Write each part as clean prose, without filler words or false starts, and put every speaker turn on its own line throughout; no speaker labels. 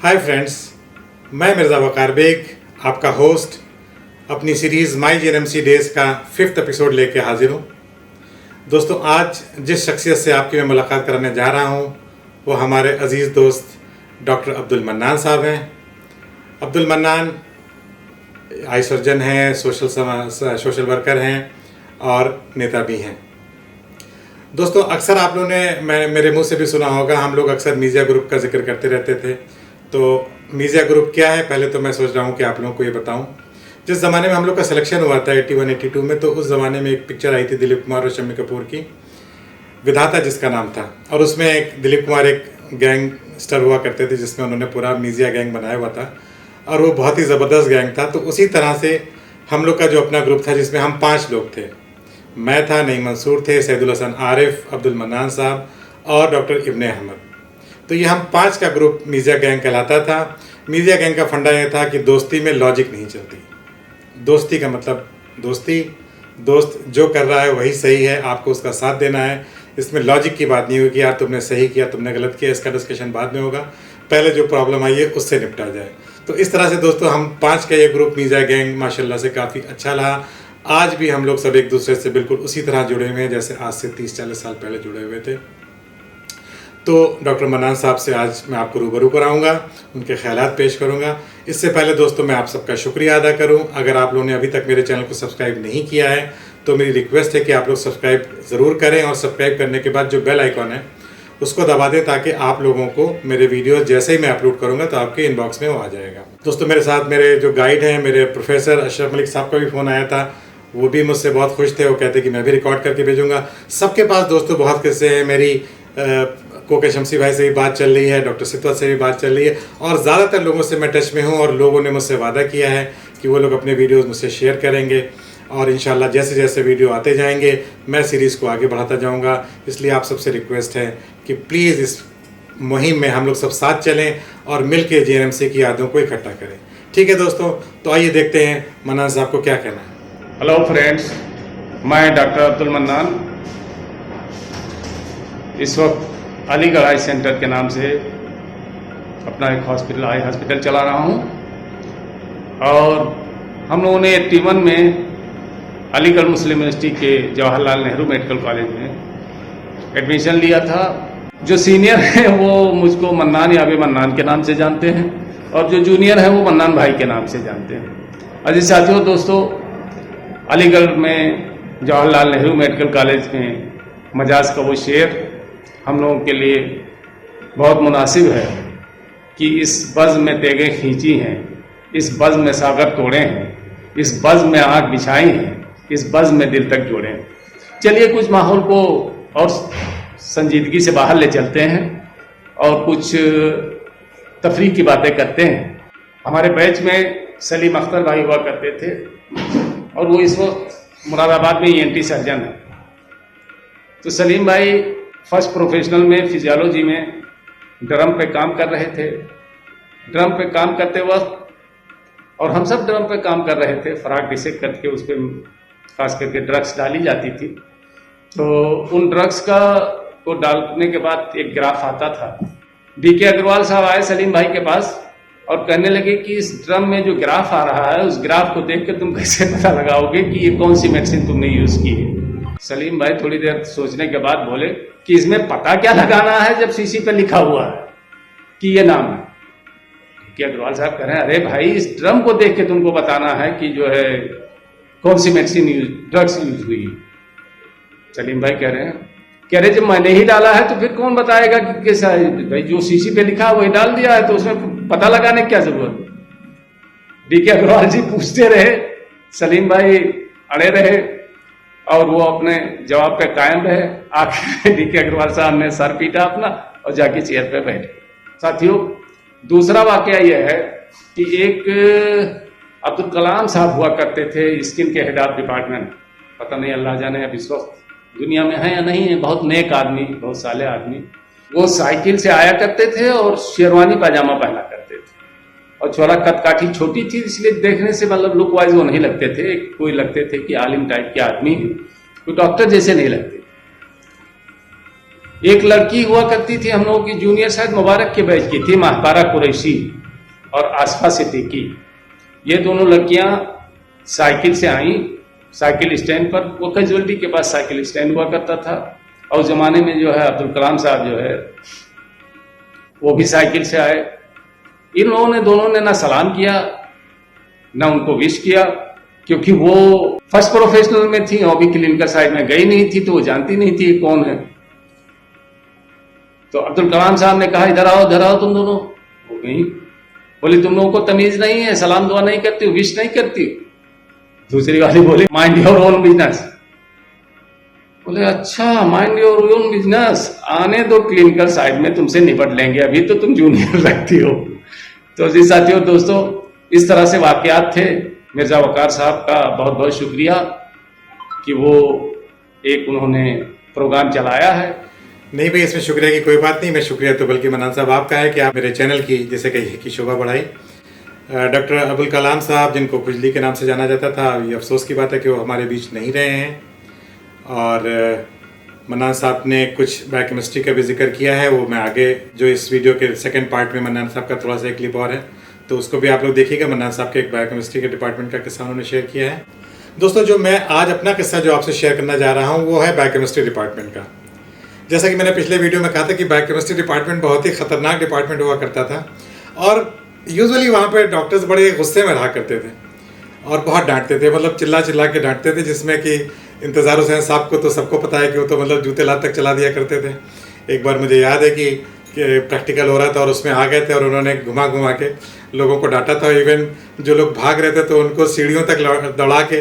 Hi friends, मैं मिर्ज़ा वकार bag आपका host अपनी सीरीज़ माई जेएनएमसी डेज़ का 5th एपिसोड लेके हाजिर हूँ। दोस्तों, आज जिस शख्सियत से आपकी मैं मुलाकात कराने जा रहा हूँ वो हमारे अज़ीज़ दोस्त डॉक्टर अब्दुल मन्नान साहब हैं। अब्दुल मन्नान आई सर्जन हैं, सोशल वर्कर हैं और नेता भी हैं। दोस्तों, अक्सर आप लोगों ने मेरे मुंह से भी सुना होगा, हम लोग अक्सर मीडिया ग्रुप का जिक्र करते रहते थे। तो मीडिया ग्रुप क्या है, पहले तो मैं सोच रहा हूँ कि आप लोगों को ये बताऊँ। जिस ज़माने में हम लोग का सिलेक्शन हुआ था 81 82 में, तो उस ज़माने में एक पिक्चर आई थी दिलीप कुमार और शम्मी कपूर की, विधाता जिसका नाम था, और उसमें एक दिलीप कुमार एक गैंगस्टर हुआ करते थे जिसमें उन्होंने पूरा मीडिया गैंग बनाया हुआ था और वो बहुत ही ज़बरदस्त गैंग था। तो उसी तरह से हम लोग का जो अपना ग्रुप था जिसमें हम 5 लोग थे, मैं था, नईम मंसूर थे, सैदुल हसन आरिफ, अब्दुल मन्नान साहब और डॉक्टर इब्ने अहमद। तो ये हम 5 का ग्रुप मीडिया गैंग कहलाता था। मीडिया गैंग का फंडा ये था कि दोस्ती में लॉजिक नहीं चलती। दोस्ती का मतलब दोस्ती, दोस्त जो कर रहा है वही सही है, आपको उसका साथ देना है। इसमें लॉजिक की बात नहीं होगी कि यार तुमने सही किया, तुमने गलत किया, इसका डिस्कशन बाद में होगा, पहले जो प्रॉब्लम आई है उससे निपटा जाए। तो इस तरह से दोस्तों हम 5 का ये ग्रुप मीडिया गैंग माशाल्लाह से काफ़ी अच्छा रहा। आज भी हम लोग सब एक दूसरे से बिल्कुल उसी तरह जुड़े हुए हैं जैसे आज से 30-40 साल पहले जुड़े हुए थे। तो डॉक्टर मन्नान साहब से आज मैं आपको रूबरू कराऊंगा, उनके ख्यालात पेश करूंगा। इससे पहले दोस्तों मैं आप सबका शुक्रिया अदा करूं। अगर आप लोगों ने अभी तक मेरे चैनल को सब्सक्राइब नहीं किया है तो मेरी रिक्वेस्ट है कि आप लोग सब्सक्राइब ज़रूर करें, और सब्सक्राइब करने के बाद जो बेल आइकॉन है उसको दबा दें ताकि आप लोगों को मेरे वीडियो जैसे ही मैं अपलोड करूँगा तो आपके इनबॉक्स में वो आ जाएगा। दोस्तों, मेरे साथ मेरे जो गाइड हैं, मेरे प्रोफेसर अशरफ मलिक साहब का भी फ़ोन आया था, वो भी मुझसे बहुत खुश थे। वो कहते कि मैं भी रिकॉर्ड करके भेजूँगा। सबके पास दोस्तों बहुत किस्से हैं। मेरी कोके शमसी भाई से भी बात चल रही है, डॉक्टर सितवत से भी बात चल रही है, और ज़्यादातर लोगों से मैं टच में हूँ और लोगों ने मुझसे वादा किया है कि वो लोग अपने वीडियोस मुझसे शेयर करेंगे और इंशाल्लाह जैसे जैसे वीडियो आते जाएंगे मैं सीरीज़ को आगे बढ़ाता जाऊँगा। इसलिए आप सबसे रिक्वेस्ट है कि प्लीज़ इस मुहिम में हम लोग सब साथ चलें और मिल के जेएनएमसी की यादों को इकट्ठा करें। ठीक है दोस्तों, तो आइए देखते हैं मन्नान साहब को क्या कहना है।
हेलो फ्रेंड्स, मैं डॉक्टर अब्दुल मन्नान इस वक्त अलीगढ़ आई सेंटर के नाम से अपना एक आई हॉस्पिटल चला रहा हूं, और हम लोगों ने 81 में अलीगढ़ मुस्लिम यूनिवर्सिटी के जवाहरलाल नेहरू मेडिकल कॉलेज में एडमिशन लिया था। जो सीनियर हैं वो मुझको मन्नान या अभी मन्नान के नाम से जानते हैं, और जो जूनियर हैं वो मन्नान भाई के नाम से जानते हैं। अजीज साथियों, दोस्तों, अलीगढ़ में जवाहरलाल नेहरू मेडिकल कॉलेज में मजाज का वो शेर हम लोगों के लिए बहुत मुनासिब है कि इस बज़्म में तेगें खींची हैं, इस बज़्म में सागर तोड़े हैं, इस बज़्म में आग बिछाई हैं, इस बज़्म में दिल तक जोड़े हैं। चलिए कुछ माहौल को और संजीदगी से बाहर ले चलते हैं और कुछ तफरीक की बातें करते हैं। हमारे बैच में सलीम अख्तर भाई हुआ करते थे और वो इस वक्त मुरादाबाद में ENT सर्जन है। तो सलीम भाई फर्स्ट प्रोफेशनल में फिजियोलॉजी में ड्रम पे काम कर रहे थे। ड्रम पे काम करते वक्त, और हम सब ड्रम पे काम कर रहे थे, फराक डिसेक्ट करके उस पर खास करके ड्रग्स डाली जाती थी। तो उन ड्रग्स को डालने के बाद एक ग्राफ आता था। DK अग्रवाल साहब आए सलीम भाई के पास और कहने लगे कि इस ड्रम में जो ग्राफ आ रहा है उस ग्राफ को देख कर तुम कैसे पता लगाओगे कि ये कौन सी मेडिसिन तुमने यूज़ की है। सलीम भाई थोड़ी देर सोचने के बाद बोले कि इसमें पता क्या लगाना है जब शीशी पे लिखा हुआ है कि ये नाम है। कि अग्रवाल साहब कह रहे हैं, अरे भाई इस ड्रम को देख के तुमको बताना है कि जो है कौन सी मेडिसिन ड्रग्स यूज हुई। सलीम भाई कह रहे जब मैंने ही डाला है तो फिर कौन बताएगा कि कैसा है। भाई जो शीशी पे लिखा है वही डाल दिया है तो उसमें पता लगाने की क्या जरूरत। DK अग्रवाल जी पूछते रहे, सलीम भाई अड़े रहे और वो अपने जवाब पे कायम रहे। आखिर DK अग्रवाल साहब ने सर पीटा अपना और जाके चेयर पे बैठे। साथियों, दूसरा वाकया यह है कि एक अब्दुल कलाम साहब हुआ करते थे स्किन के हेड ऑफ डिपार्टमेंट। पता नहीं अल्लाह जाने अब इस वक्त दुनिया में है या नहीं है। बहुत नेक आदमी, बहुत साले आदमी। वो साइकिल से आया करते थे और शेरवानी पाजामा पहना करते थे और छोरा कद काठी छोटी थी, इसलिए देखने से मतलब लुक वाइज वो नहीं लगते थे। कोई लगते थे कि आलिम टाइप के आदमी हैं, कोई डॉक्टर जैसे नहीं लगते। एक लड़की हुआ करती थी हम लोगों की जूनियर, शायद मुबारक के बैच की थी, महपारा कुरैशी और आसफा सिद्दीकी। ये दोनों लड़कियां साइकिल से आई, साइकिल स्टैंड पर, वो कैजुअलिटी के पास साइकिल स्टैंड हुआ करता था। और उस जमाने में जो है अब्दुल कलाम साहब जो है वो भी साइकिल से आए। इन लोगों ने दोनों ने ना सलाम किया ना उनको विश किया, क्योंकि वो फर्स्ट प्रोफेशनल में थी और भी क्लिनिकल साइड में गई नहीं थी, तो वो जानती नहीं थी कौन है। तो अब्दुल कलाम साहब ने कहा इधर आओ तुम दोनों। वो गई, बोली तुम लोगों को तमीज नहीं है, सलाम दुआ नहीं करती, विश नहीं करती। दूसरी वाली बोली माइंड योर ओन बिजनेस। बोले अच्छा माइंड योर ओन बिजनेस, आने दो क्लिनिकल साइड में तुमसे निपट लेंगे, अभी तो तुम जूनियर लगती हो। तो जी साथियों दोस्तों, इस तरह से वाकयात थे। मिर्जा वकार साहब का बहुत बहुत शुक्रिया कि वो एक उन्होंने प्रोग्राम चलाया है।
नहीं भाई, इसमें शुक्रिया की कोई बात नहीं। मैं शुक्रिया तो बल्कि मन्नान साहब आपका है कि आप मेरे चैनल की जैसे कि शोभा बढ़ाई। डॉक्टर अब्दुल कलाम साहब, जिनको खुजली के नाम से जाना जाता था, ये अफसोस की बात है कि वो हमारे बीच नहीं रहे हैं। और मन्नान साहब ने कुछ बायोकेमिस्ट्री का भी जिक्र किया है, वो मैं आगे जो इस वीडियो के सेकंड पार्ट में मन्नान साहब का थोड़ा सा एक क्लिप और है, तो उसको भी आप लोग देखिएगा। मन्नान साहब के एक बायोकेमिस्ट्री के डिपार्टमेंट का किस्सा उन्होंने शेयर किया है। दोस्तों, जो मैं आज अपना किस्सा जो आपसे शेयर करना जा रहा हूँ वो है बायोकेमिस्ट्री डिपार्टमेंट का। जैसा कि मैंने पिछले वीडियो में कहा था कि बायोकेमिस्ट्री डिपार्टमेंट बहुत ही खतरनाक डिपार्टमेंट हुआ करता था और यूजुअली वहाँ पे डॉक्टर्स बड़े गुस्से में रहा करते थे और बहुत डांटते थे, मतलब चिल्ला चिल्ला के डांटते थे, जिसमें कि इंतज़ार हुसैन साहब को तो सबको पता है कि वो तो मतलब जूते लात तक चला दिया करते थे। एक बार मुझे याद है कि प्रैक्टिकल हो रहा था और उसमें आ गए थे और उन्होंने घुमा घुमा के लोगों को डांटा था। इवन जो लोग भाग रहे थे तो उनको सीढ़ियों तक दौड़ा के,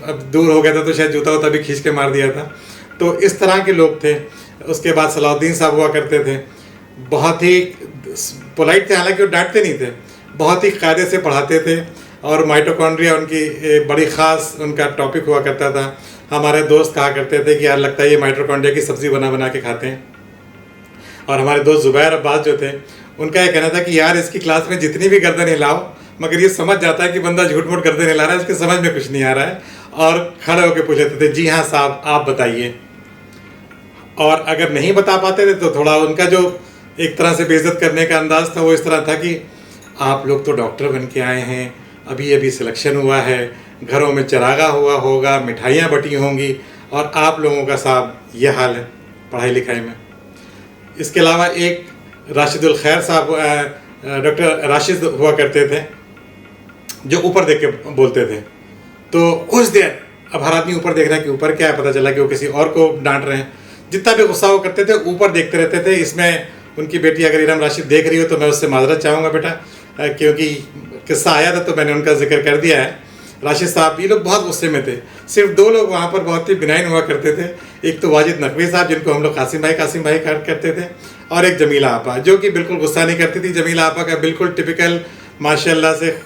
अब दूर हो गया था तो शायद जूता वूता भी खींच के मार दिया था। तो इस तरह के लोग थे। उसके बाद सलाउद्दीन साहब हुआ करते थे, बहुत ही पोलाइट थे, हालांकि वो डांटते नहीं थे, बहुत ही कायदे से पढ़ाते थे। और माइटोकॉन्ड्रिया उनकी बड़ी ख़ास उनका टॉपिक हुआ करता था। हमारे दोस्त कहा करते थे कि यार लगता है ये माइटोकॉन्ड्रिया की सब्ज़ी बना बना के खाते हैं। और हमारे दोस्त जुबैर अब्बास जो थे, उनका ये कहना था कि यार इसकी क्लास में जितनी भी गर्दन हिलाओ, मगर ये समझ जाता है कि बंदा झूठ मूठ गर्दन हिला रहा है, इसके समझ में कुछ नहीं आ रहा है। और खड़े होकर पूछ लेते थे, जी हाँ साहब आप बताइए। और अगर नहीं बता पाते थे तो थोड़ा उनका जो एक तरह से बेइज्जत करने का अंदाज था वो इस तरह था कि आप लोग तो डॉक्टर बन के आए हैं, अभी अभी सिलेक्शन हुआ है, घरों में चरागा हुआ होगा, मिठाइयाँ बटी होंगी, और आप लोगों का साहब ये हाल है पढ़ाई लिखाई में। इसके अलावा एक राशिदुल खैर साहब, डॉक्टर राशिद हुआ करते थे, जो ऊपर देख के बोलते थे। तो कुछ देर, अब हर आदमी ऊपर देख रहा है कि ऊपर क्या है, पता चला कि वो किसी और को डांट रहे हैं। जितना भी गुस्सा वो करते थे ऊपर देखते रहते थे। इसमें उनकी बेटी अगर इरम राशिद देख रही हो तो मैं उससे माजरत चाहूँगा बेटा, क्योंकि किस्सा आया था तो मैंने उनका जिक्र कर दिया है। राशिद साहब ये लोग बहुत गुस्से में थे। सिर्फ दो लोग वहाँ पर बहुत ही बिनाइन हुआ करते थे, एक तो वाजिद नकवी साहब जिनको हम लोग कासिम भाई करते थे, और एक जमीला आपा जो कि बिल्कुल गुस्सा नहीं करती थी। जमीला आपा का बिल्कुल टिपिकल माशाल्लाह से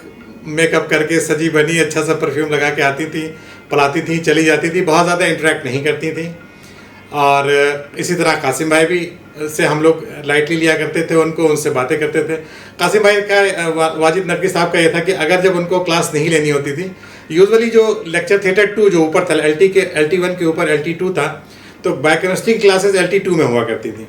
मेकअप करके सजी बनी अच्छा सा परफ्यूम लगा के आती थी, पढ़ाती थी, चली जाती थी, बहुत ज़्यादा इंटरेक्ट नहीं करती थी। और इसी तरह कासिम भाई भी से हम लोग लाइटली लिया करते थे उनको, उनसे बातें करते थे। कासिम भाई का, वाजिद नकवी साहब का ये था कि अगर जब उनको क्लास नहीं लेनी होती थी, यूजुअली जो लेक्चर थिएटर 2 जो ऊपर था, LT1 के ऊपर LT2 था, तो बायोकेमिस्ट्री क्लासेस LT2 में हुआ करती थी।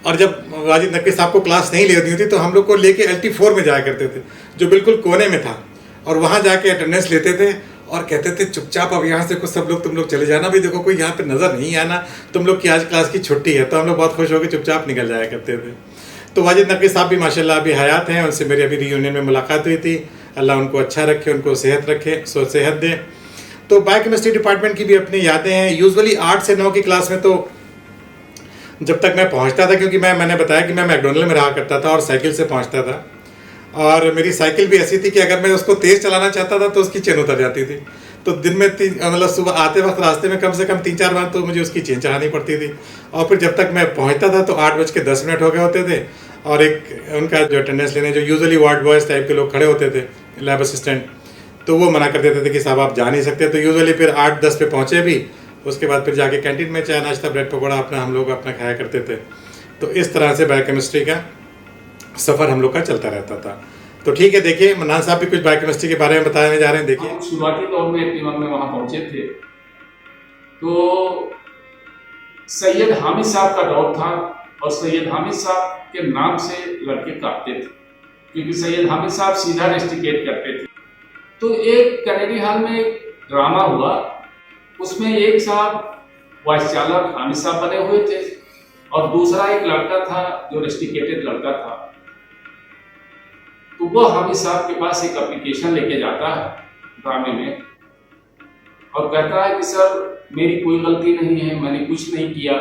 और जब वाजिद नकवी साहब को क्लास नहीं लेनी होती तो हम लोग को लेके LT4 में जाया करते थे, जो बिल्कुल कोने में था, और वहाँ जाके अटेंडेंस लेते थे और कहते थे चुपचाप अब यहाँ से कुछ सब लोग तुम लोग चले जाना, भी देखो कोई यहाँ पे नज़र नहीं आना, तुम लोग की आज क्लास की छुट्टी है। तो हम लोग बहुत खुश होकर चुपचाप निकल जाया करते थे। तो वाजिद नकवी साहब भी माशाल्लाह अभी हयात हैं, उनसे मेरी अभी रीयूनियन में मुलाकात हुई थी। अल्लाह उनको अच्छा रखे, उनको सेहत रखे, सेहत दे। तो बायोकेमिस्ट्री डिपार्टमेंट की भी अपनी यादें हैं। यूजुअली 8 से 9 की क्लास में तो जब तक मैं पहुँचता था, क्योंकि मैंने बताया कि मैं मैकडोनल्ड में रहा करता था और साइकिल से पहुँचता था, और मेरी साइकिल भी ऐसी थी कि अगर मैं उसको तेज़ चलाना चाहता था तो उसकी चेन उतर जाती थी। तो दिन में मतलब सुबह आते वक्त रास्ते में कम से कम 3-4 बार तो मुझे उसकी चेन चढ़ानी पड़ती थी। और फिर जब तक मैं पहुंचता था तो 8:10 हो गए होते थे, और एक उनका जो अटेंडेंस लेने जो यूजुअली वार्ड बॉयज़ टाइप के लोग खड़े होते थे, लैब असिस्टेंट, तो वो मना कर देते थे कि साहब आप जा नहीं सकते। तो यूजुअली फिर 8-10 पे पहुँचे भी, उसके बाद फिर जाके कैंटीन में चाय नाश्ता ब्रेड पकौड़ा हम लोग अपना खाया करते थे। तो इस तरह से बायोकेमिस्ट्री का सफ़र हम लोग का चलता रहता था। तो ठीक है, देखिए मन्नान साहब भी कुछ बायोकेमिस्ट्री के बारे में बताने जा रहे हैं। देखिए
शुरुआती दौर में T1 में वहाँ पहुँचे थे, तो सैयद हामिद साहब का दौर था और सैयद हामिद साहब के नाम से लड़के काटते थे, क्योंकि सैयद हामिद साहब सीधा रेस्टिकेट करते थे। तो एक कनेडी हॉल में एक ड्रामा हुआ, उसमें एक साहब वाइस चालक हामिद साहब बने हुए थे और दूसरा एक लड़का था जो रेस्टिकेटेड लड़का था। तो वो हामिद साहब के पास एक एप्लीकेशन लेके जाता है ड्रामे में और कहता है कि सर मेरी कोई गलती नहीं है, मैंने कुछ नहीं किया,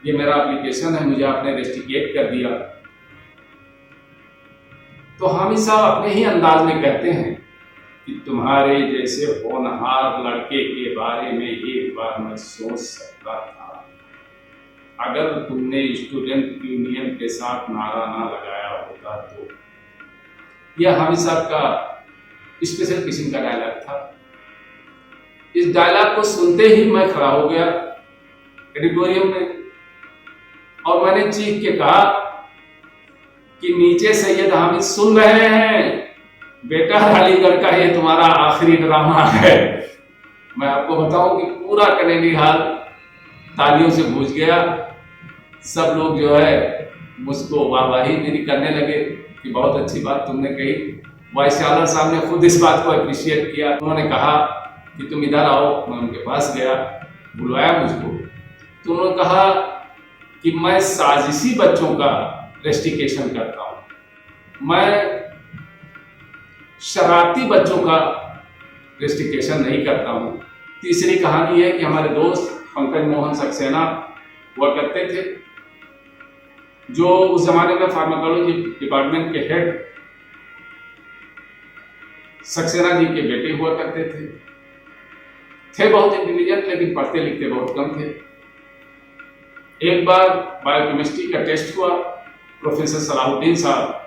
ये मेरा एप्लीकेशन है, मुझे आपने रेस्टिकेट कर दिया। तो हामिद साहब अपने ही अंदाज में कहते हैं कि तुम्हारे जैसे होनहार लड़के के बारे में एक बार मैं सोच सकता था, अगर तुमने स्टूडेंट यूनियन के साथ नारा ना लगाया होता तो। यह हामिद साहब का स्पेशल किस्म का डायलॉग था। इस डायलॉग को सुनते ही मैं खड़ा हो गया एडिटोरियम में और मैंने चीख के कहा कि नीचे सैयद हामिद सुन रहे हैं, बेटा अलीगढ़ का ये तुम्हारा आखिरी ड्रामा है। मैं आपको बताऊं कि पूरा कनेडी हॉल तालियों से गूंज गया। सब लोग जो है मुझको वाहवाही मेरी करने लगे कि बहुत अच्छी बात तुमने कही। वाइस चांसलर साहब ने खुद इस बात को अप्रिशिएट किया। उन्होंने कहा कि तुम इधर आओ। मैं उनके पास गया, बुलवाया मुझको, तो उन्होंने कहा कि मैं साजिशी बच्चों का रेस्टिकेशन करता हूं, मैं शरारती बच्चों का रेस्टिकेशन नहीं करता हूं। तीसरी कहानी है कि हमारे दोस्त पंकज मोहन सक्सेना हुआ करते थे, जो उस जमाने में फार्माकोलॉजी डिपार्टमेंट के हेड सक्सेना जी के बेटे हुआ करते थे बहुत इंटेलिजेंट, लेकिन पढ़ते लिखते बहुत कम थे। एक बार बायोकेमिस्ट्री का टेस्ट हुआ, प्रोफेसर सलाहुद्दीन साहब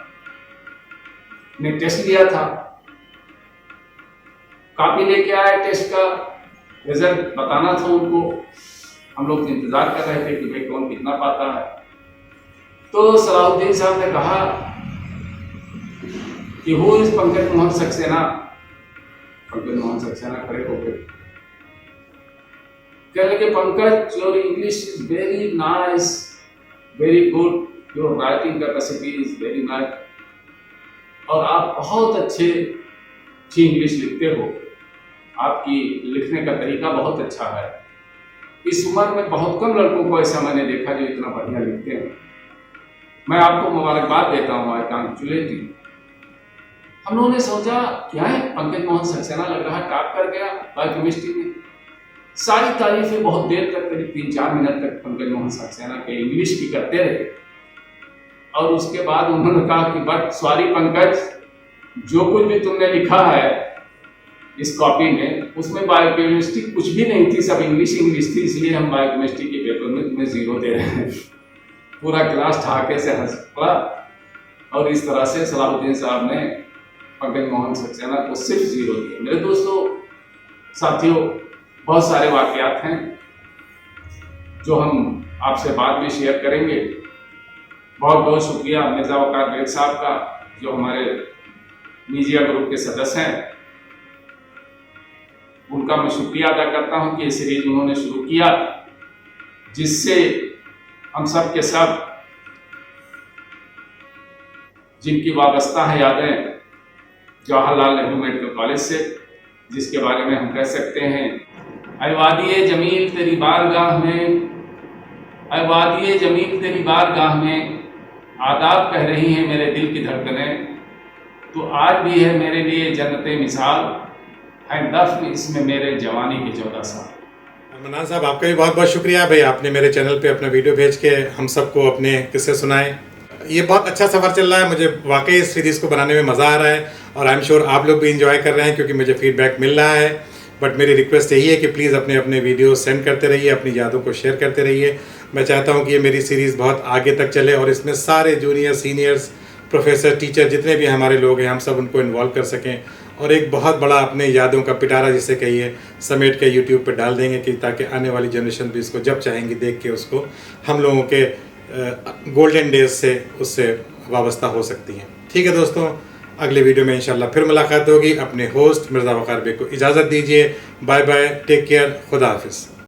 ने टेस्ट लिया था, कॉपी लेके आए, टेस्ट का रिजल्ट बताना था उनको। हम लोग इंतजार कर रहे थे कि भाई कौन कितना पाता है। तो सलाहुद्दीन साहब ने कहा कि हु इज पंकज मोहन सक्सेना। पंकज मोहन सक्सेना खड़े हो गए, कहने लगे Pankaj your English is very nice, very good, your writing capacity is very nice, और आप बहुत अच्छी इंग्लिश लिखते हो, आपकी लिखने का तरीका बहुत अच्छा है। इस उम्र में बहुत कम लड़कों को ऐसा मैंने देखा जो इतना बढ़िया लिखते हैं। मैं आपको मुबारकबाद देता हूँ, आई कांग्रेचुलेट यू। हम लोगों ने सोचा क्या है, पंकज मोहन सक्सेना लग रहा है टॉप कर गया बायोकेमिस्ट्री में। सारी तारीफें बहुत देर तक, करीब 3-4 मिनट तक पंकज मोहन सक्सेना के इंग्लिश की करते रहे और उसके बाद उन्होंने कहा कि बट सॉरी पंकज, जो कुछ भी तुमने लिखा है इस कॉपी में, उसमें बायोकेमिस्ट्री कुछ भी नहीं थी, सब इंग्लिश थी, इसलिए हम बायोकेमिस्ट्री के पेपर में तुम्हें 0 दे रहे हैं। पूरा क्लास ठहाके से हंस पड़ा और इस तरह से सलाहुद्दीन साहब ने पंकज मोहन सक्सेना को सिर्फ 0 दिया। मेरे दोस्तों साथियों, बहुत सारे वाकयात हैं जो हम आपसे बाद में शेयर करेंगे। बहुत बहुत शुक्रिया मिर्जा वकार बेग साहब का, जो हमारे मीडिया ग्रुप के सदस्य हैं। उनका मैं शुक्रिया अदा करता हूं कि ये सीरीज उन्होंने शुरू किया, जिससे हम सब के सब जिनकी वाबस्ता है यादें जवाहरलाल नेहरू मेडिकल कॉलेज से, जिसके बारे में हम कह सकते हैं ऐ वादिए जमील तेरी बारगाह में, ऐ वादिए जमील तेरी बारगाह में, आदाब कह रही हैं मेरे दिल की धड़कनें, तो आज भी है मेरे लिए जन्नते मिसाल, है दफ्न इसमें मेरे जवानी के 14 साल।
मनान साहब, आपका भी बहुत बहुत शुक्रिया भाई, आपने मेरे चैनल पे अपना वीडियो भेज के हम सबको अपने किस्से सुनाए। ये बहुत अच्छा सफ़र चल रहा है, मुझे वाकई इस सीरीज़ को बनाने में मज़ा आ रहा है और आई एम श्योर आप लोग भी इंजॉय कर रहे हैं, क्योंकि मुझे फीडबैक मिल रहा है। बट मेरी रिक्वेस्ट यही है कि प्लीज़ अपने अपने वीडियो सेंड करते रहिए, अपनी यादों को शेयर करते रहिए। मैं चाहता हूँ कि ये मेरी सीरीज़ बहुत आगे तक चले और इसमें सारे जूनियर, सीनियर्स, प्रोफेसर, टीचर, जितने भी हमारे लोग हैं, हम सब उनको इन्वॉल्व कर सकें और एक बहुत बड़ा अपने यादों का पिटारा जिसे कहिए समेट के यूट्यूब पे डाल देंगे, कि ताकि आने वाली जनरेशन भी इसको जब चाहेंगी देख के उसको हम लोगों के गोल्डन डेज से उससे वाबस्ता हो सकती हैं। ठीक है दोस्तों, अगले वीडियो में इंशाल्लाह फिर मुलाकात होगी। अपने होस्ट मिर्ज़ा वकार बेग को इजाज़त दीजिए। बाय बाय, टेक केयर, खुदा हाफिज़।